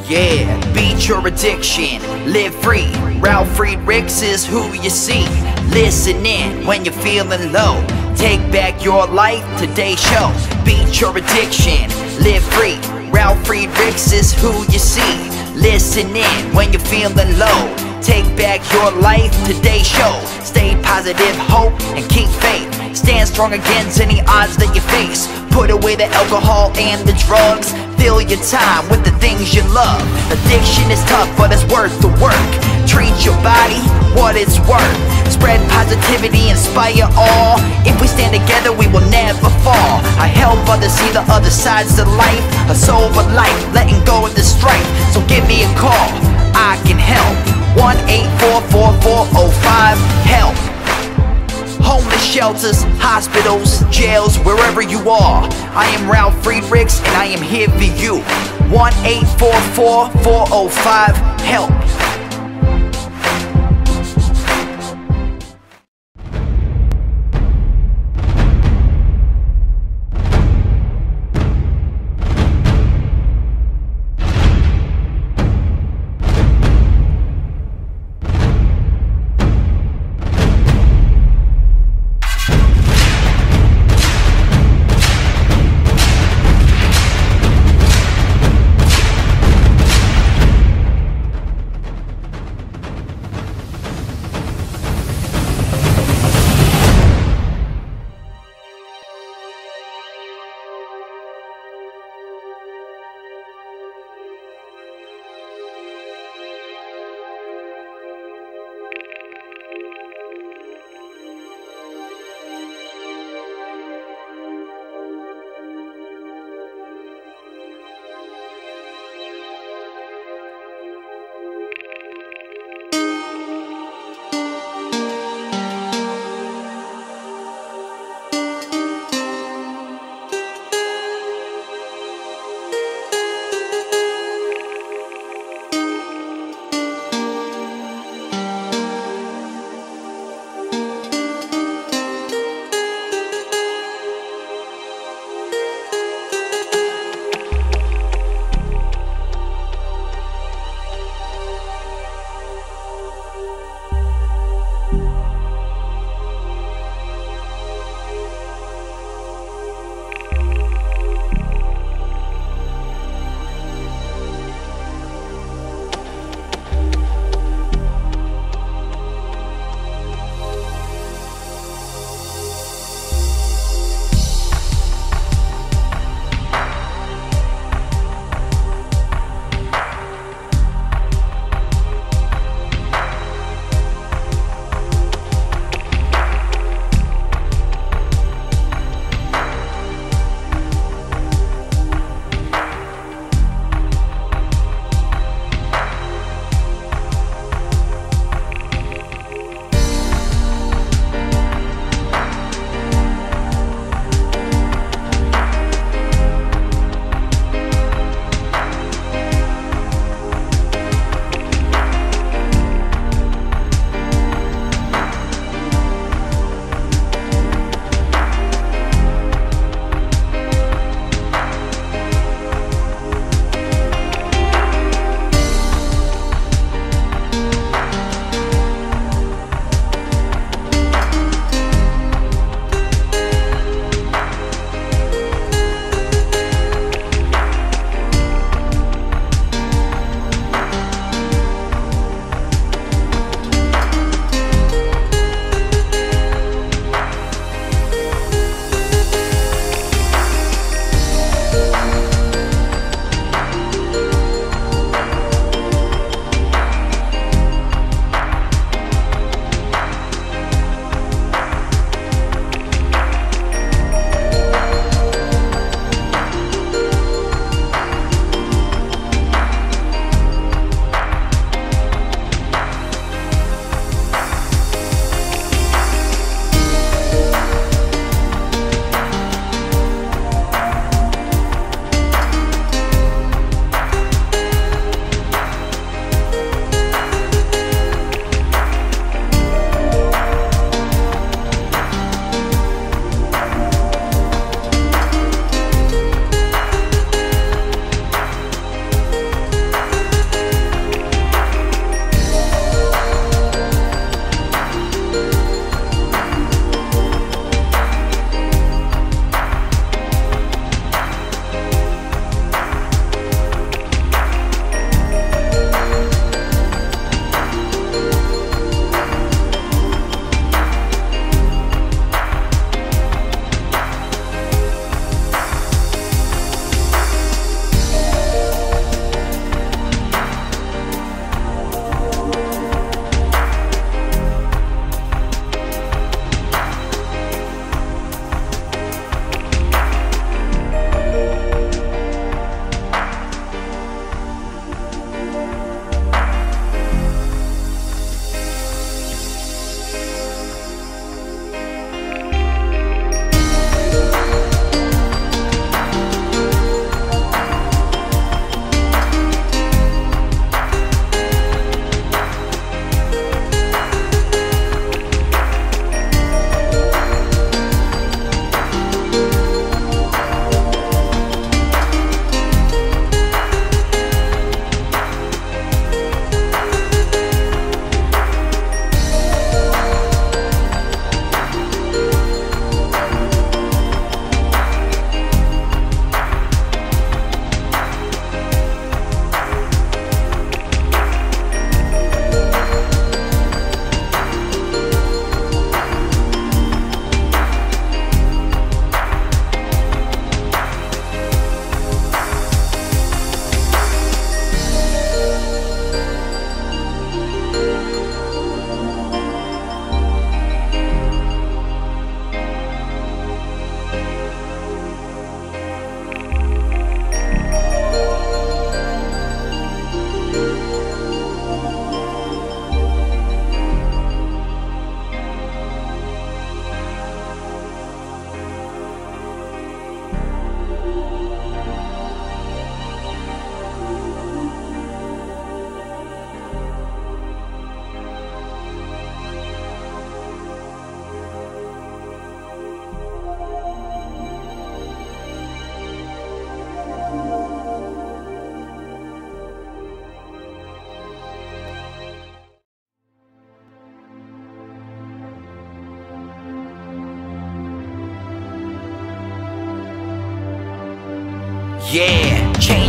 Yeah, beat your addiction, live free. Ralf Friedrichs is who you see. Listen in when you're feeling low. Take back your life, today's show. Beat your addiction, live free. Ralf Friedrichs is who you see. Listen in when you're feeling low. Take back your life, today's show. Stay positive, hope, and keep faith. Stand strong against any odds that you face. Put away the alcohol and the drugs. Fill your time with the things you love. Addiction is tough, but it's worth the work. Treat your body what it's worth. Spread positivity, inspire all. If we stand together, we will never fall. I help others see the other sides to life. A sober life, letting go of the strife. So give me a call, I can help. 1-844-4405-HELP. Homeless shelters, hospitals, jails, wherever you are. I am Ralf Friedrichs and I am here for you. 1-844-405-HELP.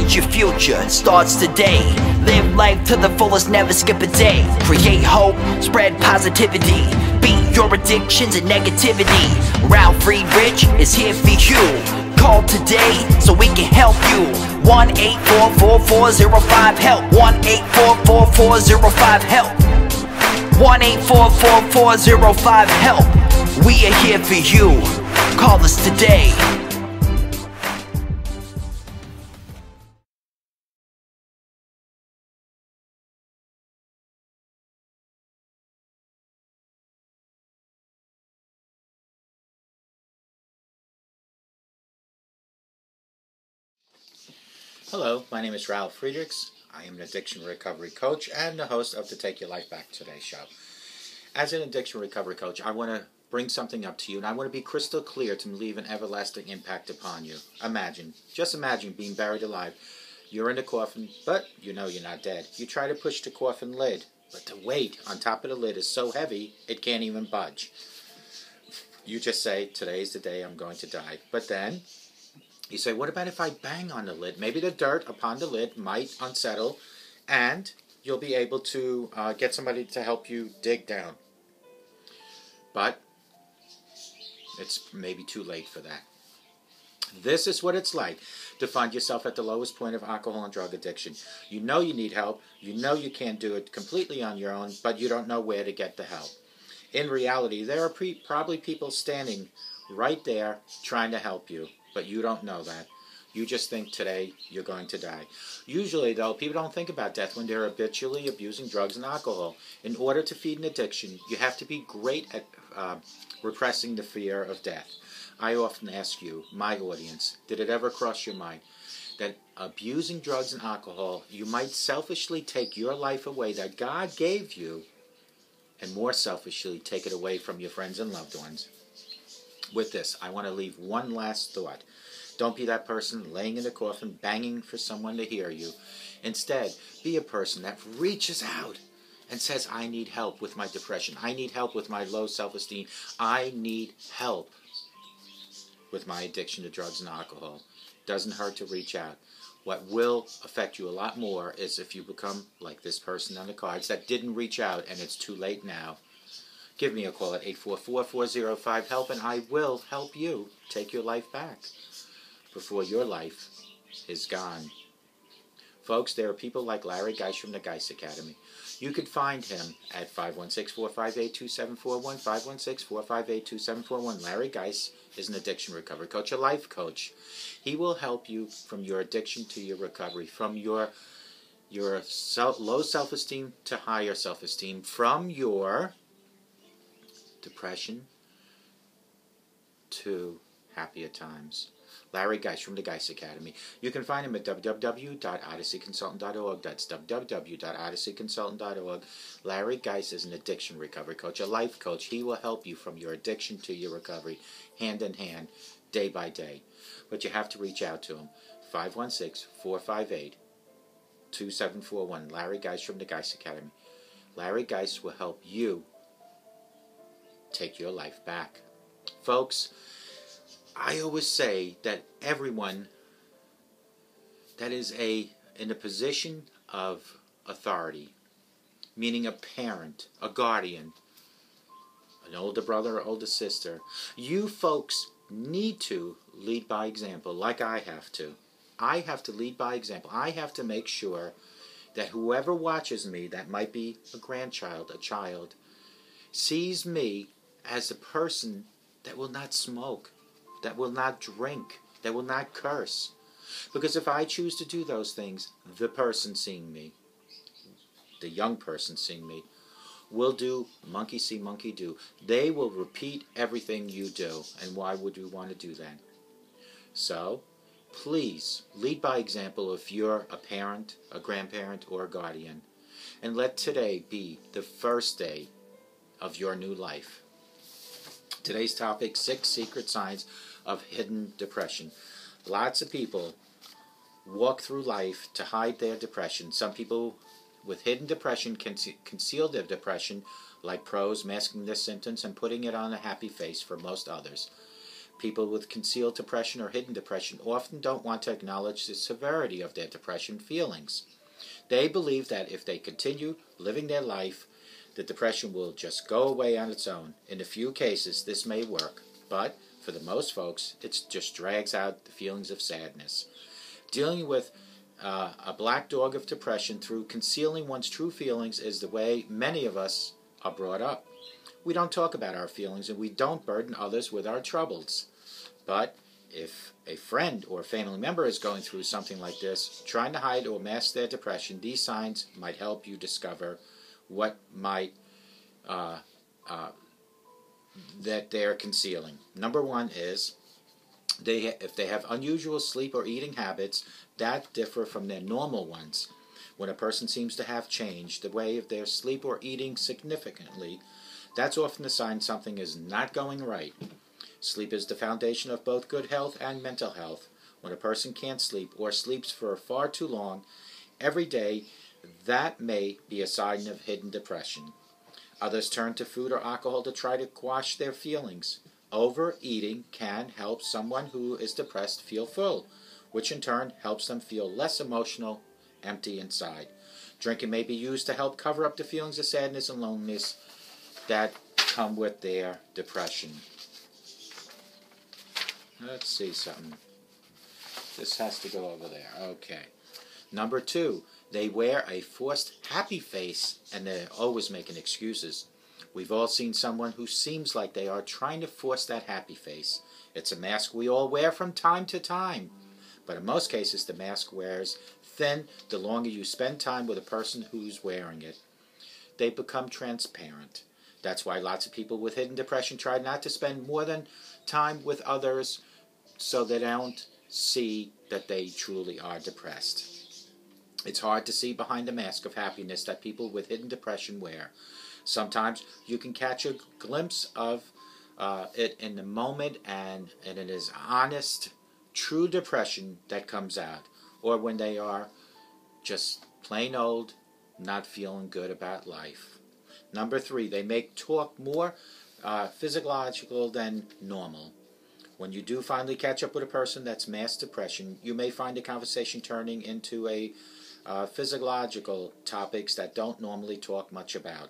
Change your future, starts today. Live life to the fullest, never skip a day. Create hope, spread positivity. Beat your addictions and negativity. Ralf Friedrichs is here for you. Call today so we can help you. 1-844-405-HELP. 1-844-405-HELP. 1-844-405-HELP. We are here for you. Call us today. Hello, my name is Ralf Friedrichs. I am an addiction recovery coach and the host of the Take Your Life Back Today show. As an addiction recovery coach, I want to bring something up to you, and I want to be crystal clear to leave an everlasting impact upon you. Just imagine being buried alive. You're in the coffin, but you know you're not dead. You try to push the coffin lid, but the weight on top of the lid is so heavy, it can't even budge. You just say, today's the day I'm going to die. But then you say, what about if I bang on the lid? Maybe the dirt upon the lid might unsettle, and you'll be able to get somebody to help you dig down. But it's maybe too late for that. This is what it's like to find yourself at the lowest point of alcohol and drug addiction. You know you need help. You know you can't do it completely on your own, but you don't know where to get the help. In reality, there are probably people standing right there trying to help you. But you don't know that. You just think today you're going to die. Usually, though, people don't think about death when they're habitually abusing drugs and alcohol. In order to feed an addiction, you have to be great at repressing the fear of death. I often ask you, my audience, did it ever cross your mind that abusing drugs and alcohol, you might selfishly take your life away that God gave you, and more selfishly take it away from your friends and loved ones? With this, I want to leave one last thought. Don't be that person laying in the coffin banging for someone to hear you. Instead, be a person that reaches out and says, I need help with my depression. I need help with my low self-esteem. I need help with my addiction to drugs and alcohol. Doesn't hurt to reach out. What will affect you a lot more is if you become like this person on the cards that didn't reach out and it's too late now. Give me a call at 844-405-HELP, and I will help you take your life back before your life is gone. Folks, there are people like Larry Geis from the Geis Academy. You could find him at 516-458-2741, 516-458-2741. Larry Geis is an addiction recovery coach, a life coach. He will help you from your addiction to your recovery, from your low self-esteem to higher self-esteem, from your depression to happier times. Larry Geis from the Geis Academy. You can find him at www.odysseyconsultant.org. That's www.odysseyconsultant.org. Larry Geis is an addiction recovery coach, a life coach. He will help you from your addiction to your recovery, hand in hand, day by day. But you have to reach out to him. 516-458-2741. Larry Geis from the Geis Academy. Larry Geis will help you take your life back. Folks, I always say that everyone that is in a position of authority, meaning a parent, a guardian, an older brother or older sister, you folks need to lead by example like I have to. I have to lead by example. I have to make sure that whoever watches me, that might be a grandchild, a child, sees me as a person that will not smoke, that will not drink, that will not curse. Because if I choose to do those things, the person seeing me, the young person seeing me, will do monkey see, monkey do. They will repeat everything you do. And why would we want to do that? So, please, lead by example if you're a parent, a grandparent, or a guardian. And let today be the first day of your new life. Today's topic, 6 secret signs of hidden depression. Lots of people walk through life to hide their depression. Some people with hidden depression can conceal their depression like pros, masking their symptoms and putting it on a happy face for most others. People with concealed depression or hidden depression often don't want to acknowledge the severity of their depression feelings. They believe that if they continue living their life, the depression will just go away on its own. In a few cases, this may work, but for the most folks, it just drags out the feelings of sadness. Dealing with a black dog of depression through concealing one's true feelings is the way many of us are brought up. We don't talk about our feelings, and we don't burden others with our troubles. But if a friend or family member is going through something like this, trying to hide or mask their depression, these signs might help you discover what might that they're concealing. Number one is if they have unusual sleep or eating habits that differ from their normal ones. When a person seems to have changed the way of their sleep or eating significantly, that's often a sign something is not going right. Sleep is the foundation of both good health and mental health. When a person can't sleep or sleeps for far too long every day, that may be a sign of hidden depression. Others turn to food or alcohol to try to quash their feelings. Overeating can help someone who is depressed feel full, which in turn helps them feel less emotional, empty inside. Drinking may be used to help cover up the feelings of sadness and loneliness that come with their depression. Let's see something. This has to go over there. Okay. Number two, they wear a forced happy face and they're always making excuses. We've all seen someone who seems like they are trying to force that happy face. It's a mask we all wear from time to time. But in most cases, the mask wears thin the longer you spend time with a person who's wearing it. They become transparent. That's why lots of people with hidden depression try not to spend more than time with others so they don't see that they truly are depressed. It's hard to see behind the mask of happiness that people with hidden depression wear. Sometimes you can catch a glimpse of it in the moment, and it is honest, true depression that comes out, or when they are just plain old, not feeling good about life. Number three, they make talk more physiological than normal. When you do finally catch up with a person that's masked depression, you may find the conversation turning into a physiological topics that don't normally talk much about.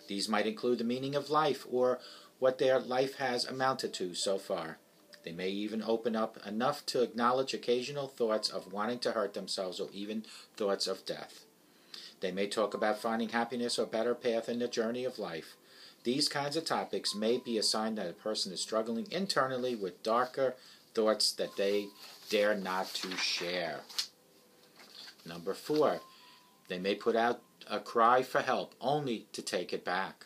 These might include the meaning of life or what their life has amounted to so far. They may even open up enough to acknowledge occasional thoughts of wanting to hurt themselves or even thoughts of death. They may talk about finding happiness or better path in the journey of life. These kinds of topics may be a sign that a person is struggling internally with darker thoughts that they dare not to share. Number four, they may put out a cry for help only to take it back.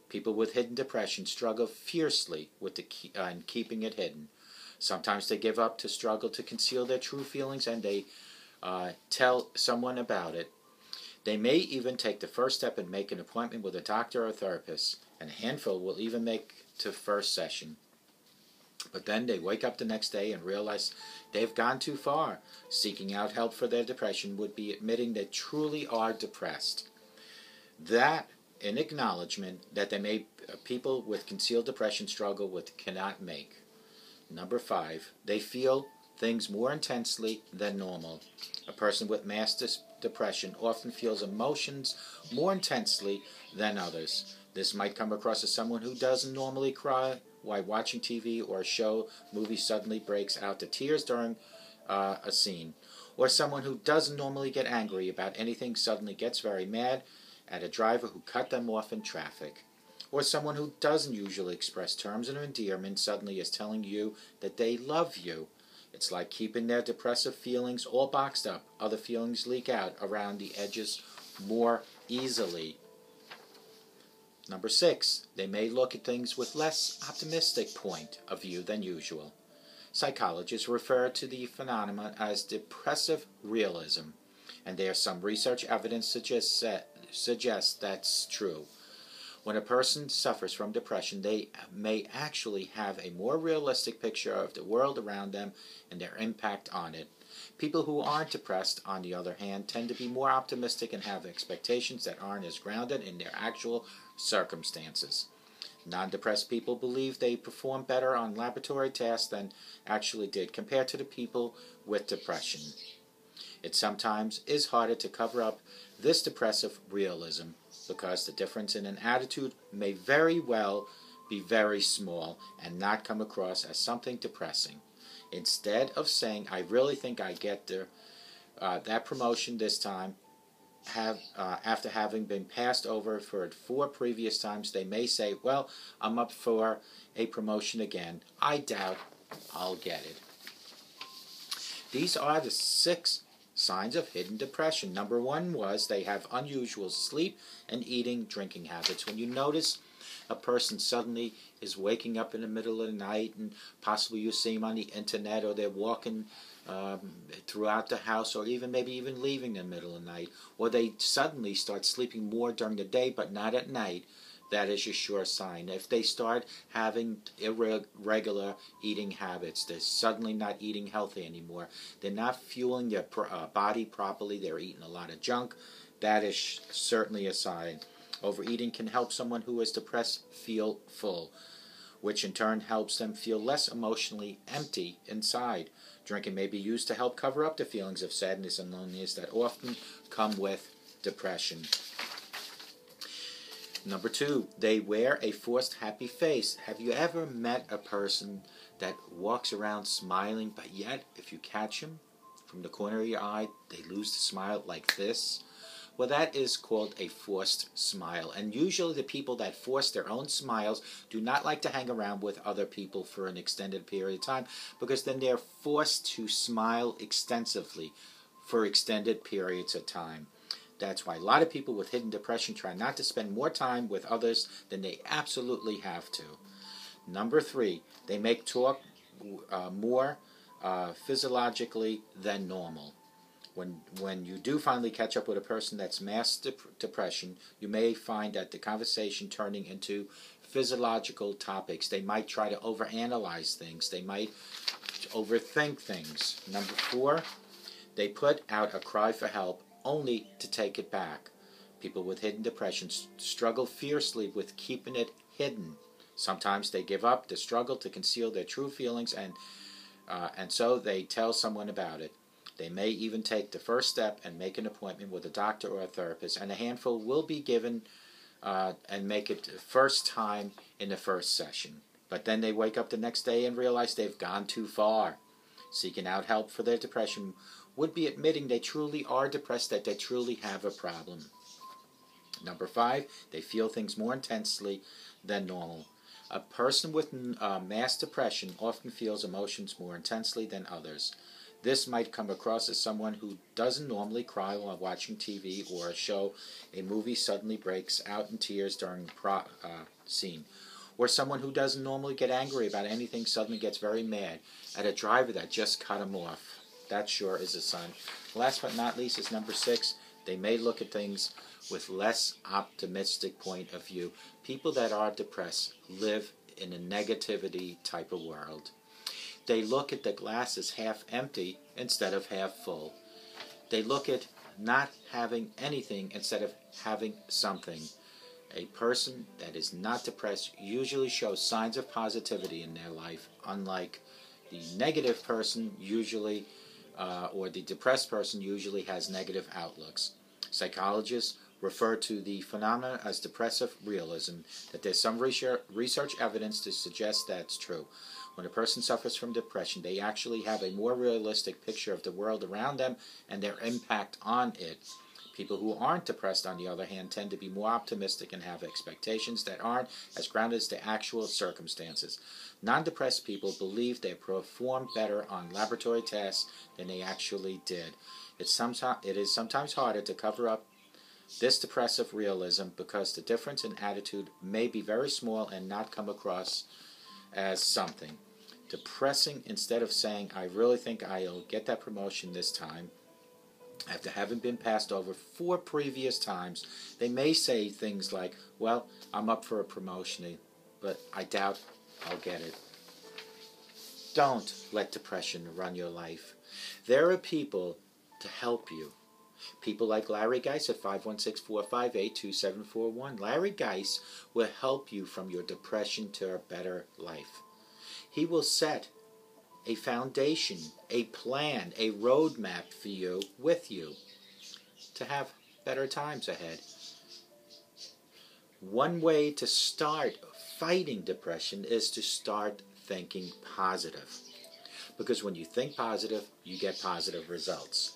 People with hidden depression struggle fiercely with keeping it hidden. Sometimes they give up to struggle to conceal their true feelings and they tell someone about it. They may even take the first step and make an appointment with a doctor or a therapist, and a handful will even make to first session. But then they wake up the next day and realize they've gone too far. Seeking out help for their depression would be admitting they truly are depressed. That, an acknowledgement that people with concealed depression struggle with cannot make. Number five, they feel things more intensely than normal. A person with masked depression often feels emotions more intensely than others. This might come across as someone who doesn't normally cry while watching TV or a movie suddenly breaks out to tears during a scene. Or someone who doesn't normally get angry about anything suddenly gets very mad at a driver who cut them off in traffic. Or someone who doesn't usually express terms of endearment suddenly is telling you that they love you. It's like keeping their depressive feelings all boxed up. Other feelings leak out around the edges more easily. Number six, they may look at things with less optimistic point of view than usual. Psychologists refer to the phenomenon as depressive realism, and there's some research evidence suggests that's true. When a person suffers from depression, they may actually have a more realistic picture of the world around them and their impact on it. People who aren't depressed, on the other hand, tend to be more optimistic and have expectations that aren't as grounded in their actual circumstances. Non-depressed people believe they perform better on laboratory tests than actually did compared to the people with depression. It sometimes is harder to cover up this depressive realism because the difference in an attitude may very well be very small and not come across as something depressing. Instead of saying, I really think I get that promotion this time, after having been passed over for 4 previous times, they may say, well, I'm up for a promotion again. I doubt I'll get it. These are the 6 signs of hidden depression. Number 1 was they have unusual sleep and eating, drinking habits. When you notice a person suddenly is waking up in the middle of the night, and possibly you see them on the internet, or they're walking throughout the house, or maybe even leaving in the middle of the night, or they suddenly start sleeping more during the day but not at night, that is a sure sign. If they start having irregular eating habits, they're suddenly not eating healthy anymore, they're not fueling their body properly, they're eating a lot of junk, that is certainly a sign. Overeating can help someone who is depressed feel full, which in turn helps them feel less emotionally empty inside. Drinking may be used to help cover up the feelings of sadness and loneliness that often come with depression. Number 2, they wear a forced happy face. Have you ever met a person that walks around smiling, but yet if you catch them from the corner of your eye, they lose the smile like this? Well, that is called a forced smile. And usually the people that force their own smiles do not like to hang around with other people for an extended period of time, because then they're forced to smile extensively for extended periods of time. That's why a lot of people with hidden depression try not to spend more time with others than they absolutely have to. Number 3, they make talk more physiologically than normal. When you do finally catch up with a person that's mass depression, you may find that the conversation turning into physiological topics. They might try to overanalyze things. They might overthink things. Number 4, they put out a cry for help only to take it back. People with hidden depression struggle fiercely with keeping it hidden. Sometimes they give up the struggle to conceal their true feelings, and so they tell someone about it. They may even take the first step and make an appointment with a doctor or a therapist, and a handful will be given and make it the first time in the first session. But then they wake up the next day and realize they've gone too far. Seeking out help for their depression would be admitting they truly are depressed, that they truly have a problem. Number 5, they feel things more intensely than normal. A person with mass depression often feels emotions more intensely than others. This might come across as someone who doesn't normally cry while watching TV or a show. A movie suddenly breaks out in tears during a scene. Or someone who doesn't normally get angry about anything suddenly gets very mad at a driver that just cut him off. That sure is a sign. Last but not least is number 6. They may look at things with less optimistic point of view. People that are depressed live in a negativity type of world. They look at the glass as half empty instead of half full. They look at not having anything instead of having something. A person that is not depressed usually shows signs of positivity in their life, unlike the negative person usually, or the depressed person usually has negative outlooks. Psychologists refer to the phenomenon as depressive realism, that there's some research evidence to suggest that's true. When a person suffers from depression, they actually have a more realistic picture of the world around them and their impact on it. People who aren't depressed, on the other hand, tend to be more optimistic and have expectations that aren't as grounded as the actual circumstances. Non-depressed people believe they performed better on laboratory tests than they actually did. It is sometimes harder to cover up this depressive realism because the difference in attitude may be very small and not come across as something depressing. Instead of saying, I really think I'll get that promotion this time, after having been passed over 4 previous times, they may say things like, well, I'm up for a promotion, but I doubt I'll get it. Don't let depression run your life. There are people to help you. People like Larry Geis at 516-458-2741. Larry Geis will help you from your depression to a better life. He will set a foundation, a plan, a roadmap for you, with you, to have better times ahead. One way to start fighting depression is to start thinking positive. Because when you think positive, you get positive results.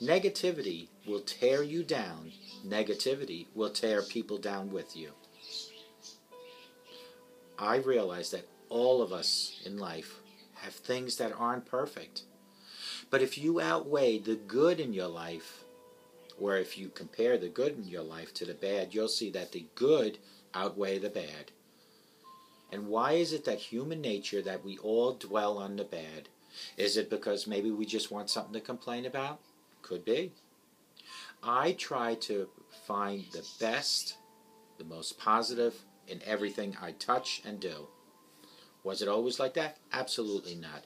Negativity will tear you down. Negativity will tear people down with you. I realize that all of us in life have things that aren't perfect. But if you outweigh the good in your life, or if you compare the good in your life to the bad, you'll see that the good outweigh the bad. And why is it that human nature, that we all dwell on the bad? Is it because maybe we just want something to complain about? Could be. I try to find the best, the most positive in everything I touch and do. Was it always like that? Absolutely not.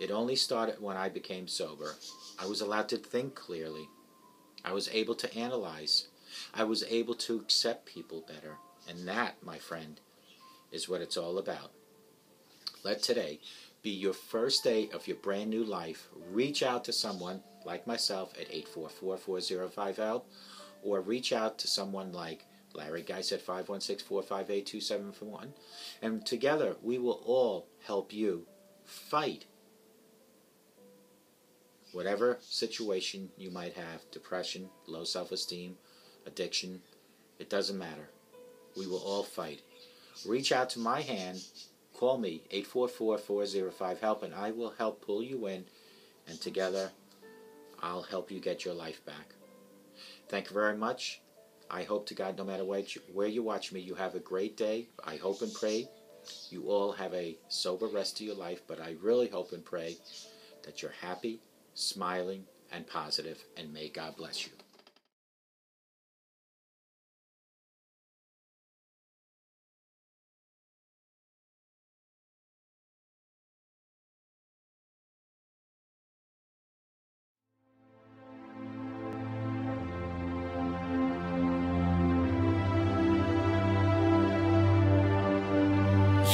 It only started when I became sober. I was allowed to think clearly. I was able to analyze. I was able to accept people better. And that, my friend, is what it's all about. Let today be your first day of your brand new life. Reach out to someone like myself at 844-405-HELP, or reach out to someone like Larry Geis at 516-458-2741, and together we will all help you fight whatever situation you might have, depression, low self-esteem, addiction, it doesn't matter. We will all fight. Reach out to my hand, call me, 844-405-HELP, and I will help pull you in, and together I'll help you get your life back. Thank you very much. I hope to God, no matter where you watch me, you have a great day. I hope and pray you all have a sober rest of your life, but I really hope and pray that you're happy, smiling, and positive, and may God bless you.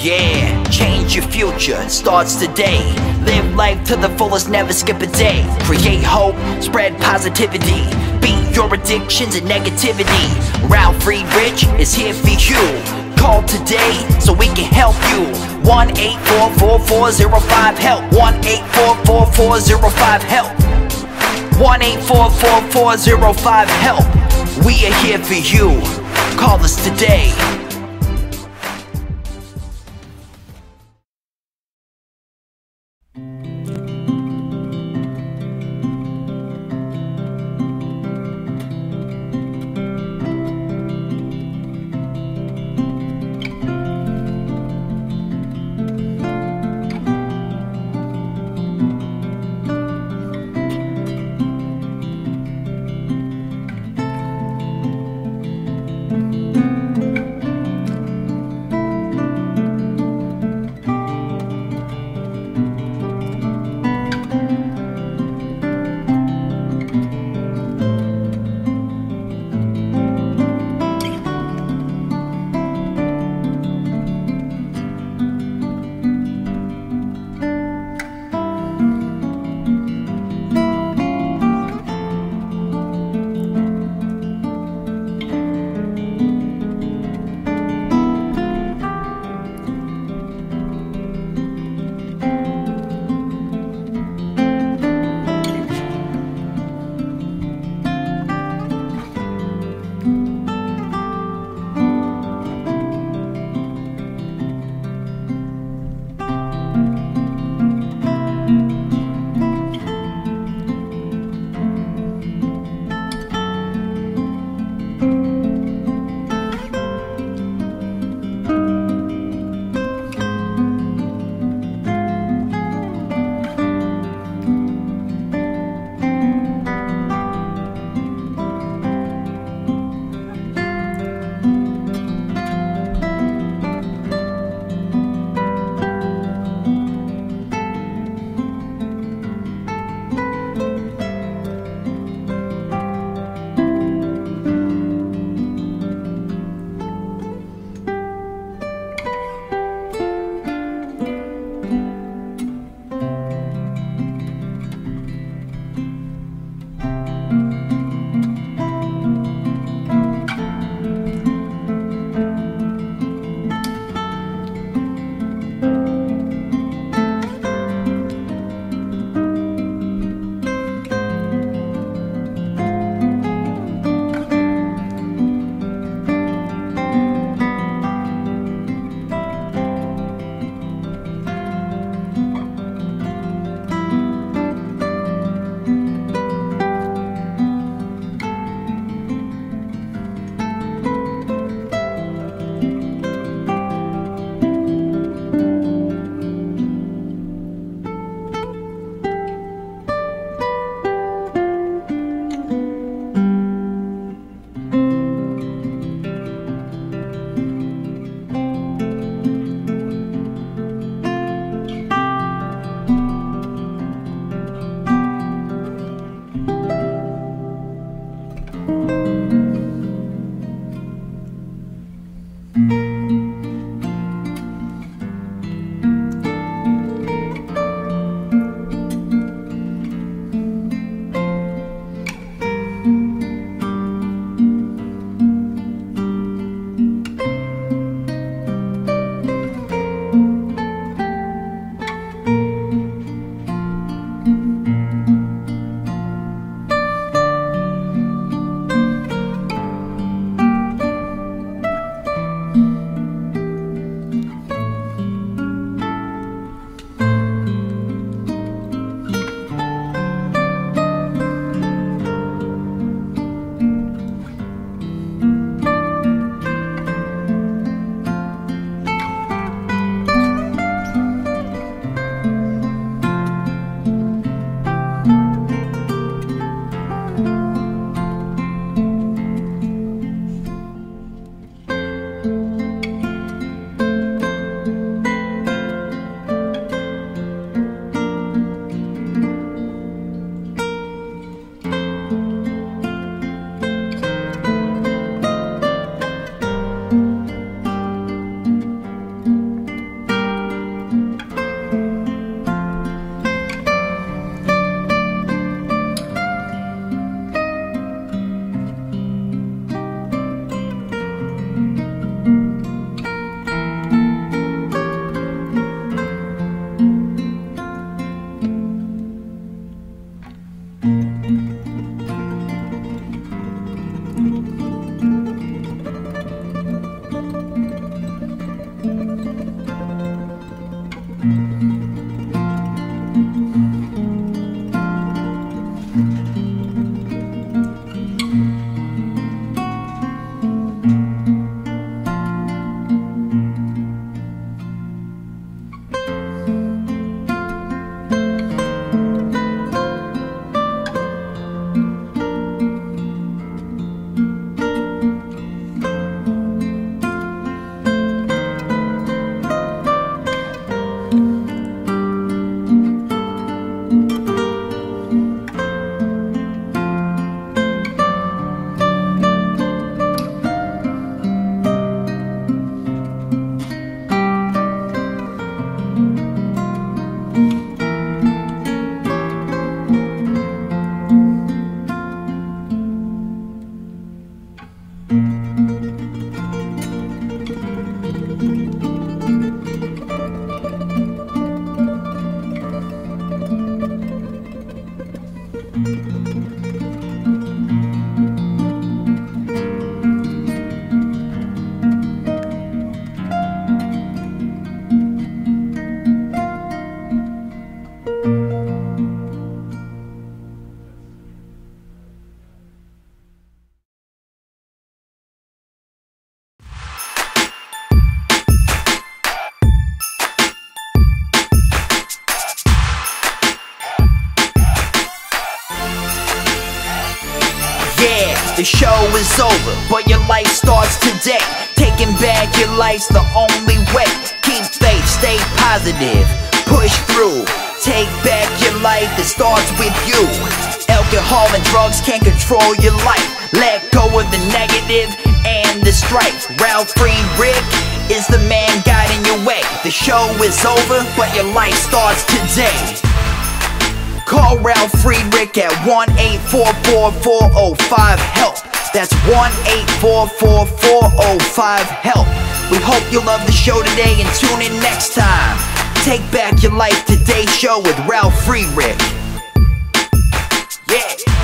Yeah, change your future, starts today. Live life to the fullest, never skip a day. Create hope, spread positivity. Beat your addictions and negativity. Ralf Friedrichs is here for you. Call today so we can help you. 1-844-405-HELP. 1-844-405-HELP. 1-844-405-HELP. We are here for you. Call us today. The show is over, but your life starts today. Taking back your life's the only way. Keep faith, stay positive, push through. Take back your life, it starts with you. Alcohol and drugs can't control your life. Let go of the negative and the strife. Ralf Friedrichs is the man guiding your way. The show is over, but your life starts today. Call Ralf Friedrichs at 1-844-405-HELP. That's 1-844-405-HELP. We hope you love the show today and tune in next time. Take Back Your Life Today show with Ralf Friedrichs. Yeah.